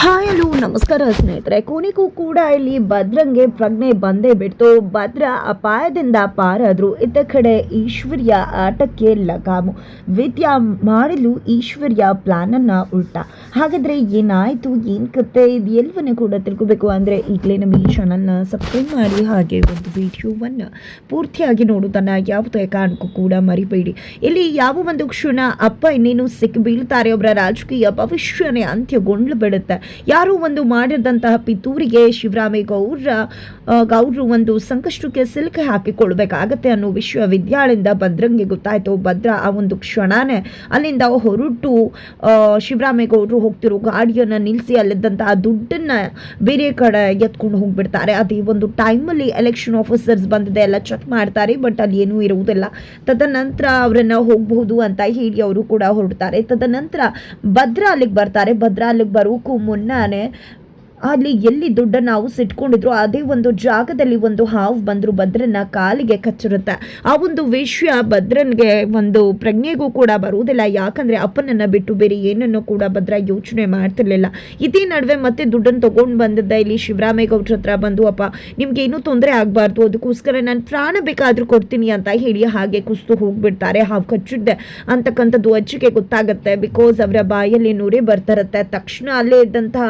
Hi hello ನಮಸ್ಕಾರ ಸ್ನೇಹಿತರೆ. ಕೊನೆಗೂ ಕೂಡ ಇಲ್ಲಿ ಭದ್ರಂಗೆ ಪ್ರಜ್ಞೆ ಬಂದೇ ಬಿಡ್ತು. ಭದ್ರ ಅಪಾಯದಿಂದ ಪಾರಾದ್ರು. ಇತ್ತ ಕಡೆ ಈಶ್ವರ್ಯ ಆಟಕ್ಕೆ ಲಗಾಮು. ವಿದ್ಯಾ ಮಾಡಲು ಈಶ್ವರ್ಯ ಪ್ಲಾನನ್ನು ಉಲ್ಟಾ. ಹಾಗಾದರೆ ಏನಾಯಿತು, ಏನು ಕತೆ, ಇದು ಎಲ್ಲವನ್ನೂ ಕೂಡ ತಿಳ್ಕೋಬೇಕು ಅಂದರೆ ಈಗಲೇ ನಮ್ಮ ಈ ಚಾನಲ್ನ ಸಬ್ಸ್ಕ್ರೈಬ್ ಮಾಡಿ, ಹಾಗೆ ಒಂದು ವಿಡಿಯೋವನ್ನು ಪೂರ್ತಿಯಾಗಿ ನೋಡೋದನ್ನು ಯಾವುದೇ ಕಾರಣಕ್ಕೂ ಕೂಡ ಮರಿಬೇಡಿ. ಇಲ್ಲಿ ಯಾವ ಒಂದು ಕ್ಷಣ ಅಪ್ಪ ಇನ್ನೇನು ಸಿಕ್ಕಿ ಬೀಳ್ತಾರೆ, ಅವರ ರಾಜಕೀಯ ಭವಿಷ್ಯನೇ ಅಂತ್ಯಗೊಂಡು ಬಿಡುತ್ತೆ. ಯಾರು ಒಂದು ಮಾಡಿದಂತಹ ಪಿತೂರಿಗೆ ಗೌಡ್ರು ಒಂದು ಸಂಕಷ್ಟಕ್ಕೆ ಸಿಲುಕಿ ಹಾಕಿಕೊಳ್ಬೇಕಾಗತ್ತೆ ಅನ್ನೋ ವಿಷಯ ವಿದ್ಯಾಳಿಂದ ಭದ್ರಂಗೆ ಗೊತ್ತಾಯ್ತು. ಭದ್ರ ಆ ಒಂದು ಕ್ಷಣನೇ ಅಲ್ಲಿಂದ ಹೊರಟು ಶಿವರಾಮೇಗೌಡರು ಹೋಗ್ತಿರೋ ಗಾಡಿಯನ್ನು ನಿಲ್ಲಿಸಿ ಅಲ್ಲಿದ್ದಂತಹ ದುಡ್ಡನ್ನ ಬೇರೆ ಕಡೆ ಎತ್ಕೊಂಡು ಹೋಗ್ಬಿಡ್ತಾರೆ. ಅದೇ ಒಂದು ಟೈಮಲ್ಲಿ ಎಲೆಕ್ಷನ್ ಆಫೀಸರ್ಸ್ ಬಂದಿದೆ, ಎಲ್ಲ ಚೆಕ್ ಮಾಡ್ತಾರೆ, ಬಟ್ ಅಲ್ಲಿ ಏನೂ ಇರುವುದಿಲ್ಲ. ತದನಂತರ ಅವರನ್ನ ಹೋಗಬಹುದು ಅಂತ ಹೇಳಿ ಅವರು ಕೂಡ ಹೊರಡ್ತಾರೆ. ತದನಂತರ ಭದ್ರ ಅಲ್ಲಿಗೆ ಬರ್ತಾರೆ. ಭದ್ರ ಅಲ್ಲಿಗೆ ಬರೋಕ್ಕೂ ಮುನ್ನಾನೆ ಅಲ್ಲಿ ಎಲ್ಲಿ ದುಡ್ಡನ್ನು ನಾವು ಸಿಟ್ಕೊಂಡಿದ್ರು ಅದೇ ಒಂದು ಜಾಗದಲ್ಲಿ ಒಂದು ಹಾವು ಬಂದರು, ಭದ್ರನ ಕಾಲಿಗೆ ಕಚ್ಚಿರುತ್ತೆ. ಆ ಒಂದು ವಿಷಯ ಭದ್ರನ್ಗೆ ಒಂದು ಪ್ರಜ್ಞೆಗೂ ಕೂಡ ಬರುವುದಿಲ್ಲ. ಯಾಕಂದರೆ ಅಪ್ಪನನ್ನು ಬಿಟ್ಟು ಬೇರೆ ಏನನ್ನು ಕೂಡ ಭದ್ರ ಯೋಚನೆ ಮಾಡ್ತಿರ್ಲಿಲ್ಲ. ಇದೇ ನಡುವೆ ಮತ್ತೆ ದುಡ್ಡನ್ನು ತೊಗೊಂಡು ಬಂದಿದ್ದ ಇಲ್ಲಿ ಶಿವರಾಮೇಗೌಡ್ರ ಹತ್ರ ಬಂದು, ಅಪ್ಪ ನಿಮ್ಗೇನೂ ತೊಂದರೆ ಆಗಬಾರ್ದು, ಅದಕ್ಕೋಸ್ಕರ ನಾನು ಪ್ರಾಣ ಬೇಕಾದರೂ ಕೊಡ್ತೀನಿ ಅಂತ ಹೇಳಿ ಹಾಗೆ ಕುಸ್ತು ಹೋಗ್ಬಿಡ್ತಾರೆ. ಹಾವು ಕಚ್ಚಿದ್ದೆ ಅಂತಕ್ಕಂಥದ್ದು ಅಜ್ಜಿಗೆ ಗೊತ್ತಾಗುತ್ತೆ. ಬಿಕಾಸ್ ಅವರ ಬಾಯಲ್ಲಿ ನುರೆ ಬರ್ತಿರುತ್ತೆ. ತಕ್ಷಣ ಅಲ್ಲೇ ಇದ್ದಂತಹ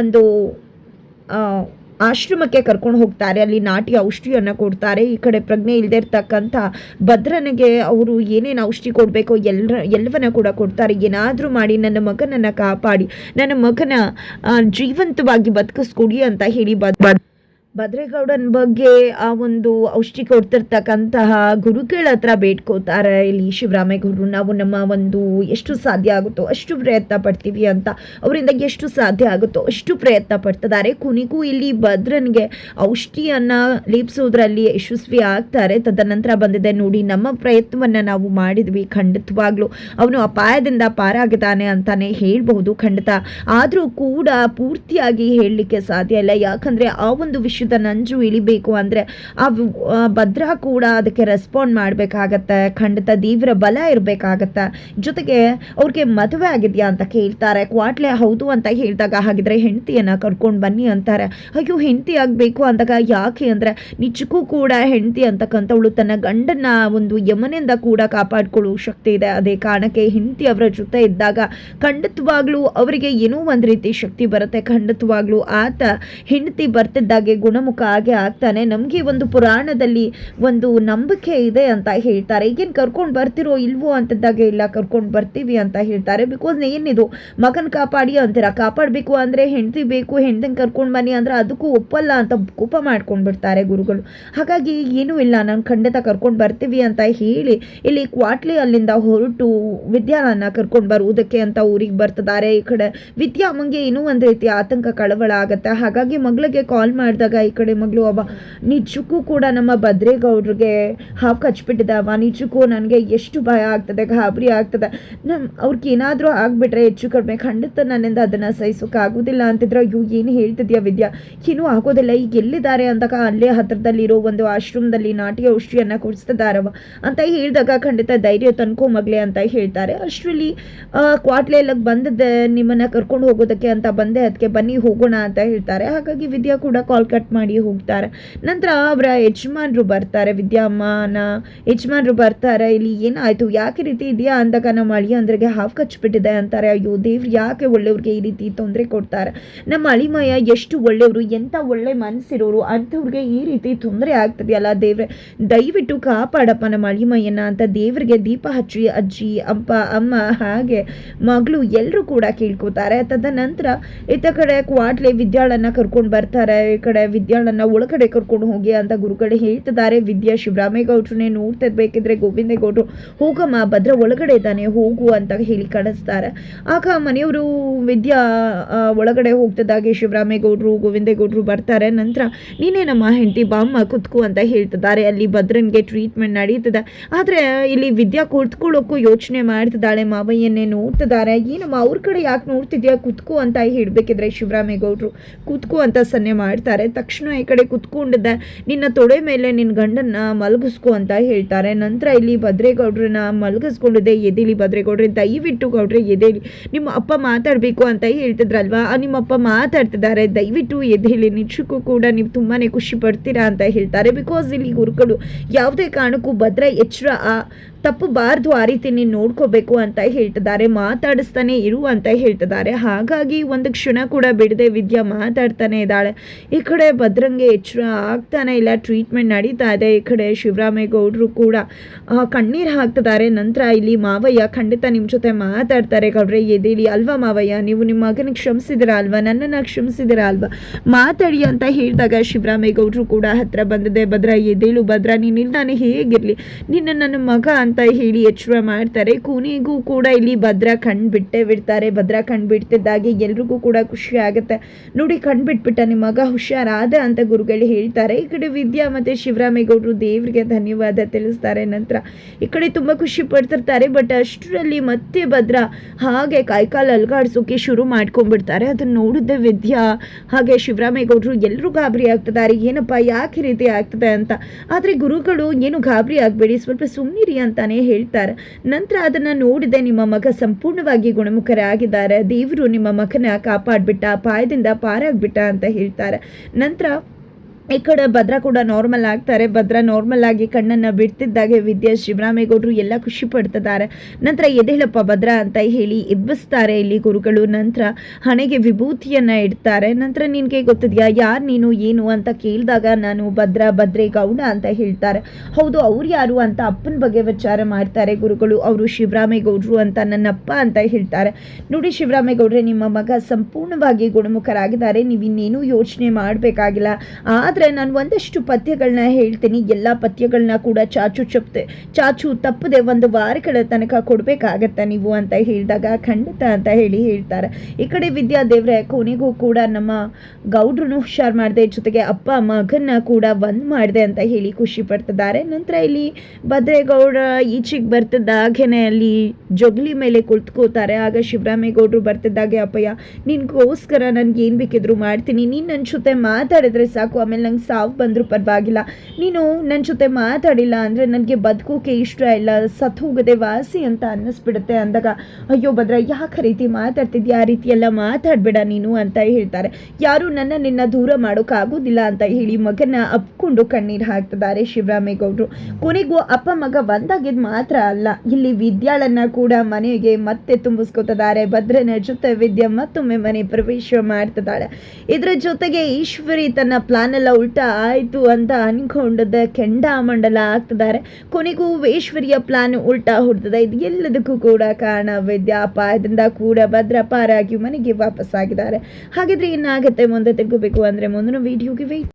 ಒಂದು ಆಶ್ರಮಕ್ಕೆ ಕರ್ಕೊಂಡು ಹೋಗ್ತಾರೆ. ಅಲ್ಲಿ ನಾಟಿ ಔಷಧಿಯನ್ನು ಕೊಡ್ತಾರೆ. ಈ ಕಡೆ ಪ್ರಜ್ಞೆ ಇಲ್ಲದೆ ಇರ್ತಕ್ಕಂಥ ಭದ್ರನಿಗೆ ಅವರು ಏನೇನು ಔಷಧಿ ಕೊಡಬೇಕು ಎಲ್ಲವನ್ನ ಕೂಡ ಕೊಡ್ತಾರೆ. ಏನಾದರೂ ಮಾಡಿ ನನ್ನ ಮಗನನ್ನು ಕಾಪಾಡಿ, ನನ್ನ ಮಗನ ಜೀವಂತವಾಗಿ ಬದುಕಿಸ್ಕೊಡಿ ಅಂತ ಹೇಳಿ ಭದ್ರೇಗೌಡನ ಬಗ್ಗೆ ಆ ಒಂದು ಔಷಧಿ ಕೊಡ್ತಿರ್ತಕ್ಕಂತಹ ಗುರುಗಳ ಹತ್ರ ಬೇಡ್ಕೋತಾರೆ ಇಲ್ಲಿ ಶಿವರಾಮೇಗೌಡರು. ನಾವು ನಮ್ಮ ಒಂದು ಎಷ್ಟು ಸಾಧ್ಯ ಆಗುತ್ತೋ ಅಷ್ಟು ಪ್ರಯತ್ನ ಪಡ್ತೀವಿ ಅಂತ ಅವರಿಂದ ಎಷ್ಟು ಸಾಧ್ಯ ಆಗುತ್ತೋ ಅಷ್ಟು ಪ್ರಯತ್ನ ಪಡ್ತಿದ್ದಾರೆ. ಕೊನೆಗೂ ಇಲ್ಲಿ ಭದ್ರನಿಗೆ ಔಷಧಿಯನ್ನು ಲೇಪಿಸೋದ್ರಲ್ಲಿ ಯಶಸ್ವಿ ಆಗ್ತಾರೆ. ತದನಂತರ ಬಂದಿದೆ ನೋಡಿ, ನಮ್ಮ ಪ್ರಯತ್ನವನ್ನು ನಾವು ಮಾಡಿದ್ವಿ, ಖಂಡಿತವಾಗ್ಲೂ ಅವನು ಅಪಾಯದಿಂದ ಪಾರಾಗಿದ್ದಾನೆ ಅಂತಾನೆ ಹೇಳ್ಬಹುದು. ಖಂಡಿತ ಆದರೂ ಕೂಡ ಪೂರ್ತಿಯಾಗಿ ಹೇಳಲಿಕ್ಕೆ ಸಾಧ್ಯ ಇಲ್ಲ. ಯಾಕಂದರೆ ಆ ಒಂದು ವಿಷಯ ನಂಜು ಇಳಿಬೇಕು ಅಂದರೆ ಆ ಭದ್ರ ಕೂಡ ಅದಕ್ಕೆ ರೆಸ್ಪಾಂಡ್ ಮಾಡಬೇಕಾಗತ್ತೆ. ಖಂಡಿತ ದೇವರ ಬಲ ಇರಬೇಕಾಗತ್ತೆ. ಜೊತೆಗೆ ಅವ್ರಿಗೆ ಮದುವೆ ಆಗಿದೆಯಾ ಅಂತ ಕೇಳ್ತಾರೆ. ಕ್ವಾಟ್ಲೆ ಹೌದು ಅಂತ ಹೇಳಿದಾಗ, ಹಾಗಿದ್ರೆ ಹೆಂಡತಿಯನ್ನು ಕರ್ಕೊಂಡು ಬನ್ನಿ ಅಂತಾರೆ. ಅಯ್ಯೋ, ಹೆಂಡತಿ ಆಗಬೇಕು ಅಂದಾಗ ಯಾಕೆ ಅಂದರೆ ನಿಜಕ್ಕೂ ಕೂಡ ಹೆಂಡತಿ ಅಂತಕ್ಕಂಥವಳು ತನ್ನ ಗಂಡನ ಒಂದು ಯಮನಿಂದ ಕೂಡ ಕಾಪಾಡಿಕೊಳ್ಳುವ ಶಕ್ತಿ ಇದೆ. ಅದೇ ಕಾರಣಕ್ಕೆ ಹೆಂಡತಿ ಅವರ ಜೊತೆ ಇದ್ದಾಗ ಖಂಡಿತವಾಗ್ಲೂ ಅವರಿಗೆ ಏನೋ ಒಂದು ರೀತಿ ಶಕ್ತಿ ಬರುತ್ತೆ. ಖಂಡಿತವಾಗ್ಲೂ ಆತ ಹೆಂಡತಿ ಬರ್ತಿದ್ದಾಗೆ ಗುಣಮುಖ ಆಗೇ ಆಗ್ತಾನೆ. ನಮಗೆ ಒಂದು ಪುರಾಣದಲ್ಲಿ ಒಂದು ನಂಬಿಕೆ ಇದೆ ಅಂತ ಹೇಳ್ತಾರೆ. ಈಗೇನು ಕರ್ಕೊಂಡು ಬರ್ತಿರೋ ಇಲ್ವೋ ಅಂತಿದ್ದಾಗ, ಇಲ್ಲ ಕರ್ಕೊಂಡು ಬರ್ತೀವಿ ಅಂತ ಹೇಳ್ತಾರೆ. ಬಿಕಾಸ್ ಏನಿದು ಮಗನ ಕಾಪಾಡಿ ಅಂತೀರ, ಕಾಪಾಡಬೇಕು ಅಂದರೆ ಹೆಂಡತಿ ಬೇಕು, ಹೆಂಡತಿನ ಕರ್ಕೊಂಡು ಬನ್ನಿ ಅಂದರೆ ಅದಕ್ಕೂ ಒಪ್ಪಲ್ಲ ಅಂತ ಕೋಪ ಮಾಡ್ಕೊಂಡು ಬಿಡ್ತಾರೆ ಗುರುಗಳು. ಹಾಗಾಗಿ ಏನೂ ಇಲ್ಲ, ನಾನು ಖಂಡಿತ ಕರ್ಕೊಂಡು ಬರ್ತೀವಿ ಅಂತ ಹೇಳಿ ಇಲ್ಲಿ ಕ್ವಾಟ್ಲಿ ಅಲ್ಲಿಂದ ಹೊರಟು ವಿದ್ಯಾಳನ್ನ ಕರ್ಕೊಂಡು ಬರುವುದಕ್ಕೆ ಅಂತ ಊರಿಗೆ ಬರ್ತಿದ್ದಾರೆ. ಈ ಕಡೆ ವಿದ್ಯಾ ಅಮ್ಮಂಗೆ ಏನೋ ಒಂದು ರೀತಿ ಆತಂಕ, ಕಳವಳ ಆಗುತ್ತೆ. ಹಾಗಾಗಿ ಮಗಳಿಗೆ ಕಾಲ್ ಮಾಡಿದಾಗ ಈ ಕಡೆ ಮಗಳು, ಅವ ನಿಜಕ್ಕೂ ಕೂಡ ನಮ್ಮ ಭದ್ರೇಗೌಡ್ರಿಗೆ ಹಾವು ಕಚ್ಬಿಟ್ಟಿದ್ದಾವ, ನಿಜಕ್ಕೂ ನನಗೆ ಎಷ್ಟು ಭಯ ಆಗ್ತದೆ, ಗಾಬರಿ ಆಗ್ತದೆ, ಅವ್ರಿಗೆ ಏನಾದರೂ ಆಗಿಬಿಟ್ರೆ ಹೆಚ್ಚು ಕಡಿಮೆ ಖಂಡಿತ ನನ್ನಿಂದ ಅದನ್ನು ಸಹಿಸೋಕ್ಕಾಗೋದಿಲ್ಲ ಅಂತಿದ್ರೆ, ಅಯ್ಯೋ ಏನು ಹೇಳ್ತಿದ್ಯಾ ವಿದ್ಯಾ, ಏನೂ ಆಗೋದಿಲ್ಲ, ಈಗ ಎಲ್ಲಿದ್ದಾರೆ ಅಂದಾಗ ಅಲ್ಲೇ ಹತ್ರದಲ್ಲಿರೋ ಒಂದು ಆಶ್ರಮದಲ್ಲಿ ನಾಟಿ ಔಷಧಿಯನ್ನು ಕೊಡಿಸ್ತಿದ್ದಾರವ ಅಂತ ಹೇಳಿದಾಗ, ಖಂಡಿತ ಧೈರ್ಯ ತನ್ಕೋ ಮಗಳೇ ಅಂತ ಹೇಳ್ತಾರೆ. ಅಷ್ಟರಲ್ಲಿ ಕ್ವಾಟ್ಲೆ ಎಲ್ಲ ಬಂದಿದ್ದೆ, ನಿಮ್ಮನ್ನು ಕರ್ಕೊಂಡು ಹೋಗೋದಕ್ಕೆ ಅಂತ ಬಂದೆ, ಅದಕ್ಕೆ ಬನ್ನಿ ಹೋಗೋಣ ಅಂತ ಹೇಳ್ತಾರೆ. ಹಾಗಾಗಿ ವಿದ್ಯಾ ಕೂಡ ಕಾಲ್ ಕಟ್ ಮಾಡಿ ಹೋಗ್ತಾರೆ. ನಂತರ ಅವರ ಯಜಮಾನರು ಬರ್ತಾರೆ, ವಿದ್ಯಾಮ್ಮನ ಯಜಮಾನರು ಬರ್ತಾರೆ. ಇಲ್ಲಿ ಏನಾಯ್ತು, ಯಾಕೆ ರೀತಿ ಇದೆಯಾ ಅಂದಾಗ ನಮ್ಮ ಅಳಿಯಂದ್ರಿಗೆ ಹಾವು ಕಚ್ಚಿಬಿಟ್ಟಿದೆ ಅಂತಾರೆ. ಅಯ್ಯೋ ದೇವ್ರು, ಯಾಕೆ ಒಳ್ಳೆಯವ್ರಿಗೆ ಈ ರೀತಿ ತೊಂದರೆ ಕೊಡ್ತಾರೆ, ನಮ್ಮ ಅಳಿಮಯ್ಯ ಎಷ್ಟು ಒಳ್ಳೆಯವರು, ಎಂಥ ಒಳ್ಳೆ ಮನಸ್ಸಿರೋರು, ಅಂಥವ್ರಿಗೆ ಈ ರೀತಿ ತೊಂದರೆ ಆಗ್ತದೆಯಲ್ಲ ದೇವ್ರೆ, ದಯವಿಟ್ಟು ಕಾಪಾಡಪ್ಪ ನಮ್ಮ ಅಳಿಮಯ್ಯನ ಅಂತ ದೇವರಿಗೆ ದೀಪ ಹಚ್ಚಿ ಅಜ್ಜಿ, ಅಪ್ಪ, ಅಮ್ಮ, ಹಾಗೆ ಮಗಳು ಎಲ್ಲರೂ ಕೂಡ ಕೇಳ್ಕೊತಾರೆ. ತದನಂತರ ಇತ್ತ ಕಡೆ ಕ್ವಾಟ್ಲೆ ವಿದ್ಯಾಳನ್ನ ಕರ್ಕೊಂಡು ಬರ್ತಾರೆ. ಈ ಕಡೆ ವಿದ್ಯಾಳನ್ನ ಒಳಗಡೆ ಕರ್ಕೊಂಡು ಹೋಗಿ ಅಂತ ಗುರುಗಳು ಹೇಳ್ತಿದ್ದಾರೆ. ವಿದ್ಯಾ ಶಿವರಾಮೇಗೌಡ್ರನ್ನೇ ನೋಡ್ತಿರ್ಬೇಕಿದ್ರೆ ಗೋವಿಂದೇಗೌಡರು, ಹೋಗಮ್ಮ ಭದ್ರ ಒಳಗಡೆ ಇದ್ದಾನೆ ಹೋಗು ಅಂತ ಹೇಳಿ ಕಳಿಸ್ತಾರೆ. ಆಗ ಮನೆಯವರು ವಿದ್ಯಾ ಒಳಗಡೆ ಹೋಗ್ತಿದ್ದಾಗೆ ಶಿವರಾಮೇಗೌಡರು, ಗೋವಿಂದೇಗೌಡರು ಬರ್ತಾರೆ. ನಂತರ ನೀನೇ ನಮ್ಮ ಹೆಂಡತಿ, ಬಾಮ್ಮ ಕುತ್ಕು ಅಂತ ಹೇಳ್ತಿದ್ದಾರೆ. ಅಲ್ಲಿ ಭದ್ರನ್ಗೆ ಟ್ರೀಟ್ಮೆಂಟ್ ನಡೀತದೆ. ಆದರೆ ಇಲ್ಲಿ ವಿದ್ಯಾ ಕುತ್ಕೊಳ್ಳೋಕ್ಕೂ ಯೋಚನೆ ಮಾಡ್ತಿದ್ದಾಳೆ. ಮಾವಯ್ಯನ್ನೇ ನೋಡ್ತಿದ್ದಾರೆ. ಏನಮ್ಮ ಅವ್ರ ಕಡೆ ಯಾಕೆ ನೋಡ್ತಿದ್ಯಾ, ಕುತ್ಕು ಅಂತ ಹೇಳಬೇಕಿದ್ರೆ ಶಿವರಾಮೇಗೌಡರು ಕುತ್ಕು ಅಂತ ಸನ್ನೆ ಮಾಡ್ತಾರೆ. ತಕ್ಷಣ ಈ ಕಡೆ ಕುತ್ಕೊಂಡಿದ್ದೆ, ನಿನ್ನ ತೊಡೆ ಮೇಲೆ ನಿನ್ನ ಗಂಡನ್ನ ಮಲಗಿಸ್ಕೊ ಅಂತ ಹೇಳ್ತಾರೆ. ನಂತರ ಇಲ್ಲಿ ಭದ್ರೇಗೌಡ್ರನ್ನ ಮಲಗಿಸ್ಕೊಂಡಿದ್ದೆ, ಎದೇಳಿ ಭದ್ರೇಗೌಡ್ರೆ, ದಯವಿಟ್ಟು ಗೌಡ್ರೆ ಎದೇಳಿ, ನಿಮ್ಮ ಅಪ್ಪ ಮಾತಾಡಬೇಕು ಅಂತ ಹೇಳ್ತಿದ್ರಲ್ವಾ, ನಿಮ್ಮಪ್ಪ ಮಾತಾಡ್ತಿದ್ದಾರೆ, ದಯವಿಟ್ಟು ಎದ್ದೇಳಿ, ನಿಜಕ್ಕೂ ಕೂಡ ನೀವು ತುಂಬಾ ಖುಷಿ ಪಡ್ತೀರಾ ಅಂತ ಹೇಳ್ತಾರೆ. ಬಿಕಾಸ್ ಇಲ್ಲಿ ಗುರುಗಳು ಯಾವುದೇ ಕಾರಣಕ್ಕೂ ಭದ್ರ ಎಚ್ಚರ ತಪ್ಪಬಾರ್ದು, ಆ ರೀತಿ ನೀನು ನೋಡ್ಕೋಬೇಕು ಅಂತ ಹೇಳ್ತಿದ್ದಾರೆ, ಮಾತಾಡಿಸ್ತಾನೆ ಇರು ಅಂತ ಹೇಳ್ತಿದ್ದಾರೆ. ಹಾಗಾಗಿ ಒಂದು ಕ್ಷಣ ಕೂಡ ಬಿಡದೆ ವಿದ್ಯಾ ಮಾತಾಡ್ತಾನೆ ಇದ್ದಾಳೆ. ಈ ಕಡೆ ಭದ್ರಂಗೆ ಎಚ್ಚರ ಆಗ್ತಾನೆ ಇಲ್ಲ, ಟ್ರೀಟ್ಮೆಂಟ್ ನಡೀತಾ ಇದೆ. ಈ ಕಡೆ ಶಿವರಾಮೇಗೌಡರು ಕೂಡ ಕಣ್ಣೀರು ಹಾಕ್ತಿದ್ದಾರೆ. ನಂತರ ಇಲ್ಲಿ ಮಾವಯ್ಯ ಖಂಡಿತ ನಿಮ್ಮ ಜೊತೆ ಮಾತಾಡ್ತಾರೆ. ಗೌಡ್ರೆ ಎದೇಳಿ, ಅಲ್ವಾ ಮಾವಯ್ಯ, ನೀವು ನಿಮ್ಮ ಮಗನಿಗೆ ಕ್ಷಮಿಸಿದಿರ ಅಲ್ವಾ, ನನ್ನನ್ನು ಕ್ಷಮಿಸಿದಿರ ಅಲ್ವಾ, ಮಾತಾಡಿ ಅಂತ ಹೇಳಿದಾಗ ಶಿವರಾಮೇಗೌಡರು ಕೂಡ ಹತ್ರ ಬಂದಿದೆ. ಭದ್ರ ಎದೇಳು ಭದ್ರ, ನೀನಿಲ್ಲ ನಾನು ಹೇಗಿರಲಿ, ನಿನ್ನ ನನ್ನ ಮಗ ಅಂತ ಹೇಳಿ ಎಚ್ಚರ ಮಾಡ್ತಾರೆ. ಕೊನೆಗೂ ಕೂಡ ಇಲ್ಲಿ ಭದ್ರ ಕಣ್ಬಿಟ್ಟೇ ಬಿಡ್ತಾರೆ. ಭದ್ರ ಕಣ್ಬಿಡ್ತಿದ್ದಾಗೆ ಎಲ್ರಿಗೂ ಕೂಡ ಖುಷಿ ಆಗುತ್ತೆ. ನೋಡಿ ಕಣ್ಬಿಟ್ಬಿಟ್ಟ ನಿಮ್ಮ ಮಗ, ಹುಷಾರಾದ ಅಂತ ಗುರುಗಳು ಹೇಳ್ತಾರೆ. ಈ ಕಡೆ ವಿದ್ಯಾ ಮತ್ತೆ ಶಿವರಾಮೇಗೌಡರು ದೇವರಿಗೆ ಧನ್ಯವಾದ ತಿಳಿಸ್ತಾರೆ. ನಂತರ ಈ ಕಡೆ ತುಂಬಾ ಖುಷಿ ಪಡ್ತಿರ್ತಾರೆ. ಬಟ್ ಅಷ್ಟರಲ್ಲಿ ಮತ್ತೆ ಭದ್ರ ಹಾಗೆ ಕೈಕಾಲು ಅಲ್ಗಾಡ್ಸೋಕೆ ಶುರು ಮಾಡ್ಕೊಂಡ್ಬಿಡ್ತಾರೆ. ಅದನ್ನ ನೋಡಿದ್ದೆ ವಿದ್ಯಾ ಹಾಗೆ ಶಿವರಾಮೇಗೌಡರು ಎಲ್ಲರೂ ಗಾಬರಿ ಆಗ್ತಿದ್ದಾರೆ. ಏನಪ್ಪ ಯಾಕೆ ರೀತಿ ಆಗ್ತದೆ ಅಂತ. ಆದ್ರೆ ಗುರುಗಳು ಏನು ಗಾಬರಿ ಆಗ್ಬೇಡಿ, ಸ್ವಲ್ಪ ಸುಮ್ಮನಿರಿ ಅಂತಾನೆ ಹೇಳ್ತಾರೆ. ನಂತರ ಅದನ್ನ ನೋಡಿದೆ, ನಿಮ್ಮ ಮಗ ಸಂಪೂರ್ಣವಾಗಿ ಗುಣಮುಖರಾಗಿದ್ದಾರೆ, ದೇವರು ನಿಮ್ಮ ಮಗನ ಕಾಪಾಡ್ಬಿಟ್ಟ, ಅಪಾಯದಿಂದ ಪಾರಾಗ್ಬಿಟ್ಟ ಅಂತ ಹೇಳ್ತಾರೆ. ನಂತರ ಈ ಕಡೆ ಭದ್ರ ಕೂಡ ನಾರ್ಮಲ್ ಆಗ್ತಾರೆ. ಭದ್ರ ನಾರ್ಮಲ್ ಆಗಿ ಕಣ್ಣನ್ನು ಬಿಡ್ತಿದ್ದಾಗೆ ವಿದ್ಯಾ ಶಿವರಾಮೇಗೌಡರು ಎಲ್ಲ ಖುಷಿ ಪಡ್ತಿದ್ದಾರೆ. ನಂತರ ಎದೇಳಪ್ಪ ಭದ್ರ ಅಂತ ಹೇಳಿ ಎಬ್ಬಿಸ್ತಾರೆ ಇಲ್ಲಿ ಗುರುಗಳು. ನಂತರ ಹಣೆಗೆ ವಿಭೂತಿಯನ್ನು ಇಡ್ತಾರೆ. ನಂತರ ನಿನಗೆ ಗೊತ್ತಿದೆಯಾ ಯಾರು ನೀನು ಏನು ಅಂತ ಕೇಳಿದಾಗ ನಾನು ಭದ್ರೇಗೌಡ ಅಂತ ಹೇಳ್ತಾರೆ. ಹೌದು, ಅವ್ರು ಯಾರು ಅಂತ ಅಪ್ಪನ ಬಗ್ಗೆ ವಿಚಾರ ಮಾಡ್ತಾರೆ ಗುರುಗಳು. ಅವರು ಶಿವರಾಮೇಗೌಡರು ಅಂತ ನನ್ನಪ್ಪ ಅಂತ ಹೇಳ್ತಾರೆ. ನೋಡಿ ಶಿವರಾಮೇಗೌಡ್ರೆ, ನಿಮ್ಮ ಮಗ ಸಂಪೂರ್ಣವಾಗಿ ಗುಣಮುಖರಾಗಿದ್ದಾರೆ, ನೀವು ಇನ್ನೇನು ಯೋಚನೆ ಮಾಡಬೇಕಾಗಿಲ್ಲ. ಆದರೆ ನಾನು ಒಂದಷ್ಟು ಪದ್ಯಗಳನ್ನ ಹೇಳ್ತೀನಿ, ಎಲ್ಲ ಪದ್ಯಗಳನ್ನ ಕೂಡ ಚಾಚು ತಪ್ಪದೆ ಒಂದು ವಾರಗಳ ತನಕ ಕೊಡಬೇಕಾಗತ್ತೆ ನೀವು ಅಂತ ಹೇಳಿದಾಗ ಖಂಡಿತ ಅಂತ ಹೇಳಿ ಹೇಳ್ತಾರೆ. ಈ ಕಡೆ ವಿದ್ಯಾದೇವ್ರೆ ಕೊನೆಗೂ ಕೂಡ ನಮ್ಮ ಗೌಡ್ರನ್ನು ಹುಷಾರು ಮಾಡಿದೆ, ಜೊತೆಗೆ ಅಪ್ಪ ಮಗನ್ನ ಕೂಡ ಒಂದ್ ಮಾಡಿದೆ ಅಂತ ಹೇಳಿ ಖುಷಿ ಪಡ್ತಿದ್ದಾರೆ. ನಂತರ ಇಲ್ಲಿ ಭದ್ರೇಗೌಡ ಈಚೆಗೆ ಬರ್ತಿದ್ದಾಗೇನೆ ಅಲ್ಲಿ ಜೊಗ್ಲಿ ಮೇಲೆ ಕುಳಿತುಕೋತಾರೆ. ಆಗ ಶಿವರಾಮೇಗೌಡರು ಬರ್ತಿದ್ದಾಗೆ, ಅಪ್ಪಯ್ಯ ನಿನ್ಗೋಸ್ಕರ ನನ್ಗೆ ಏನು ಬೇಕಿದ್ರು ಮಾಡ್ತೀನಿ, ನೀನು ನನ್ನ ಜೊತೆ ಮಾತಾಡಿದ್ರೆ ಸಾಕು, ಆಮೇಲೆ ನಂಗೆ ಸಾವು ಬಂದರೂ ಪರವಾಗಿಲ್ಲ, ನೀನು ನನ್ನ ಜೊತೆ ಮಾತಾಡಿಲ್ಲ ಅಂದರೆ ನನಗೆ ಬದುಕೋಕೆ ಇಷ್ಟ ಇಲ್ಲ, ಸತ್ತು ಹೋಗದೆ ವಾಸಿ ಅಂತ ಅನ್ನಿಸ್ಬಿಡುತ್ತೆ ಅಂದಾಗ, ಅಯ್ಯೋ ಭದ್ರ ಯಾಕೆ ರೀತಿ ಮಾತಾಡ್ತಿದ್ಯಾ, ಆ ರೀತಿ ಎಲ್ಲ ಮಾತಾಡಬೇಡ ನೀನು ಅಂತ ಹೇಳ್ತಾರೆ. ಯಾರು ನಿನ್ನ ದೂರ ಮಾಡೋಕ್ಕಾಗೋದಿಲ್ಲ ಅಂತ ಹೇಳಿ ಮಗನ ಅಪ್ಕೊಂಡು ಕಣ್ಣೀರು ಹಾಕ್ತಿದ್ದಾರೆ ಶಿವರಾಮೇಗೌಡರು. ಕೊನೆಗೂ ಅಪ್ಪ ಮಗ ಒಂದಾಗಿದ್ದು ಮಾತ್ರ ಅಲ್ಲ, ಇಲ್ಲಿ ವಿದ್ಯಾಳನ್ನ ಕೂಡ ಮನೆಗೆ ಮತ್ತೆ ತುಂಬಿಸ್ಕೊತಿದ್ದಾರೆ. ಭದ್ರನ ಜೊತೆ ವಿದ್ಯಾ ಮತ್ತೊಮ್ಮೆ ಮನೆ ಪ್ರವೇಶ ಮಾಡ್ತಿದ್ದಾಳೆ. ಇದರ ಜೊತೆಗೆ ಈಶ್ವರಿ ತನ್ನ ಪ್ಲಾನ್ ಎಲ್ಲ ಉಲ್ಟಾ ಆಯ್ತು ಅಂತ ಅನ್ಕೊಂಡದ ಕೆಂಡಾಮಂಡಲ ಆಗ್ತಿದ್ದಾರೆ. ಕೊನೆಗೂ ಈಶ್ವರಿಯ ಪ್ಲಾನ್ ಉಲ್ಟಾ ಹೊಡ್ತದೆ. ಇದು ಎಲ್ಲದಕ್ಕೂ ಕೂಡ ಕಾರಣ ವಿದ್ಯಾ. ಅಪಾಯದಿಂದ ಕೂಡ ಭದ್ರ ಪಾರಾಗಿ ಮನೆಗೆ ವಾಪಸ್ ಆಗಿದ್ದಾರೆ. ಹಾಗಿದ್ರೆ ಏನಾಗುತ್ತೆ ಮುಂದೆ ತಿಳ್ಕೋಬೇಕು ಅಂದ್ರೆ ಮುಂದಿನ ವಿಡಿಯೋಗೆ ವೇಟ್